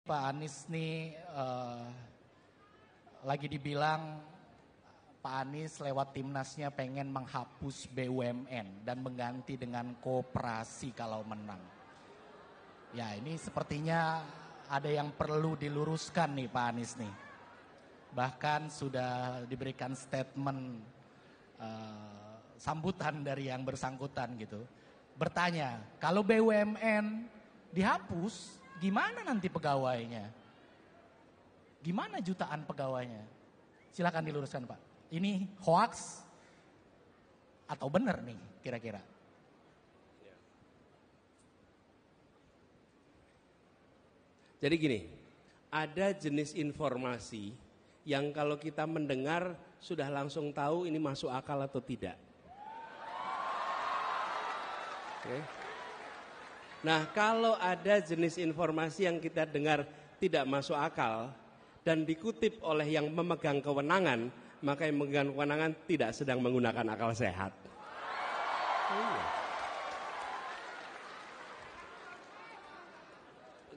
Pak Anies nih lagi dibilang Pak Anies lewat timnasnya pengen menghapus BUMN dan mengganti dengan koperasi kalau menang. Ya ini sepertinya ada yang perlu diluruskan nih Pak Anies nih. Bahkan sudah diberikan statement sambutan dari yang bersangkutan gitu. Bertanya, kalau BUMN dihapus, gimana nanti pegawainya? Gimana jutaan pegawainya? Silakan diluruskan Pak. Ini hoax atau benar nih kira-kira? Jadi gini, ada jenis informasi yang kalau kita mendengar sudah langsung tahu ini masuk akal atau tidak. Oke. Nah, kalau ada jenis informasi yang kita dengar tidak masuk akal dan dikutip oleh yang memegang kewenangan, maka yang memegang kewenangan tidak sedang menggunakan akal sehat.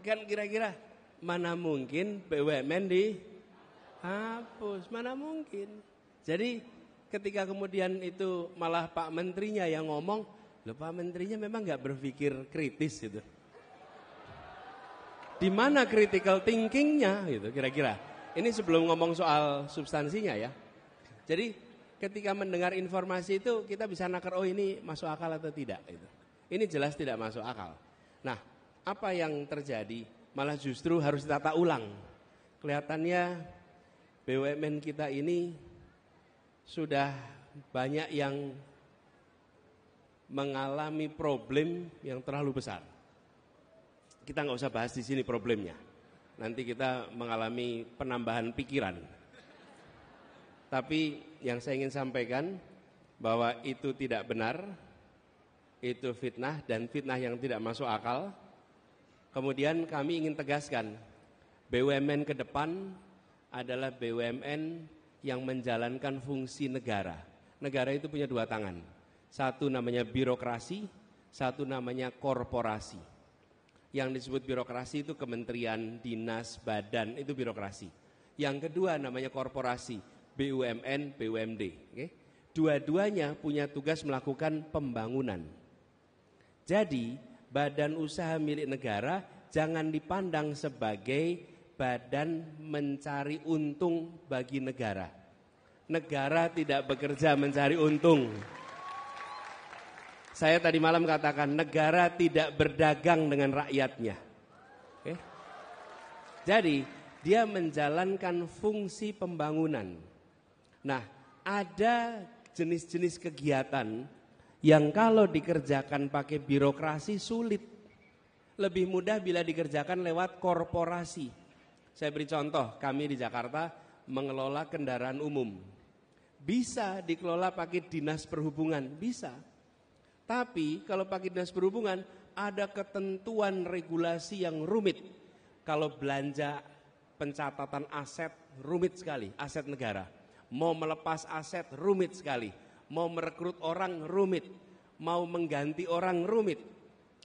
Kan kira-kira mana mungkin BUMN dihapus, mana mungkin. Jadi ketika kemudian itu malah Pak Menterinya yang ngomong, loh Pak Menterinya memang nggak berpikir kritis gitu. Di mana critical thinkingnya gitu kira-kira. Ini sebelum ngomong soal substansinya ya. Jadi ketika mendengar informasi itu kita bisa nakar, oh ini masuk akal atau tidak gitu. Ini jelas tidak masuk akal. Nah, apa yang terjadi? Malah justru harus ditata ulang. Kelihatannya BUMN kita ini sudah banyak yang mengalami problem yang terlalu besar. Kita nggak usah bahas di sini problemnya. Nanti kita mengalami penambahan pikiran. Tapi yang saya ingin sampaikan bahwa itu tidak benar, itu fitnah dan fitnah yang tidak masuk akal. Kemudian kami ingin tegaskan, BUMN ke depan adalah BUMN yang menjalankan fungsi negara. Negara itu punya dua tangan. Satu namanya birokrasi, satu namanya korporasi. Yang disebut birokrasi itu kementerian, dinas, badan, itu birokrasi. Yang kedua namanya korporasi, BUMN, BUMD. Okay? Dua-duanya punya tugas melakukan pembangunan. Jadi badan usaha milik negara jangan dipandang sebagai badan mencari untung bagi negara. Negara tidak bekerja mencari untung. Saya tadi malam katakan negara tidak berdagang dengan rakyatnya. Oke? Jadi dia menjalankan fungsi pembangunan. Nah, ada jenis-jenis kegiatan yang kalau dikerjakan pakai birokrasi sulit. Lebih mudah bila dikerjakan lewat korporasi. Saya beri contoh, kami di Jakarta mengelola kendaraan umum. Bisa dikelola pakai dinas perhubungan, bisa. Tapi kalau pakai dinas perhubungan ada ketentuan regulasi yang rumit. Kalau belanja pencatatan aset rumit sekali, aset negara. Mau melepas aset rumit sekali. Mau merekrut orang rumit. Mau mengganti orang rumit.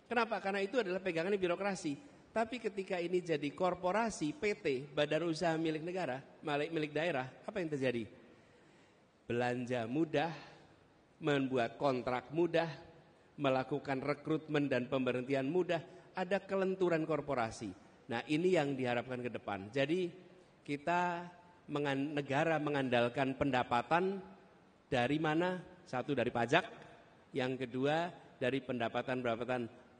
Kenapa? Karena itu adalah pegangan birokrasi. Tapi ketika ini jadi korporasi, PT, badan usaha milik negara, milik daerah, apa yang terjadi? Belanja mudah, membuat kontrak mudah, melakukan rekrutmen dan pemberhentian mudah, ada kelenturan korporasi. Nah ini yang diharapkan ke depan. Jadi kita negara mengandalkan pendapatan dari mana? Satu dari pajak, yang kedua dari pendapatan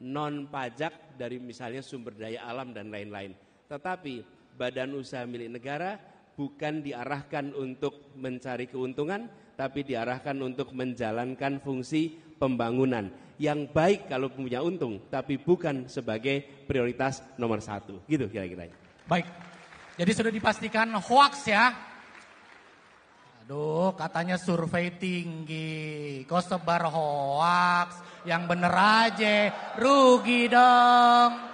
non pajak dari misalnya sumber daya alam dan lain-lain. Tetapi badan usaha milik negara bukan diarahkan untuk mencari keuntungan, tapi diarahkan untuk menjalankan fungsi pembangunan yang baik kalau punya untung, tapi bukan sebagai prioritas nomor satu. Gitu kira-kira. Baik, jadi sudah dipastikan hoax ya. Aduh, katanya survei tinggi, kok sebar hoax, yang bener aja, rugi dong.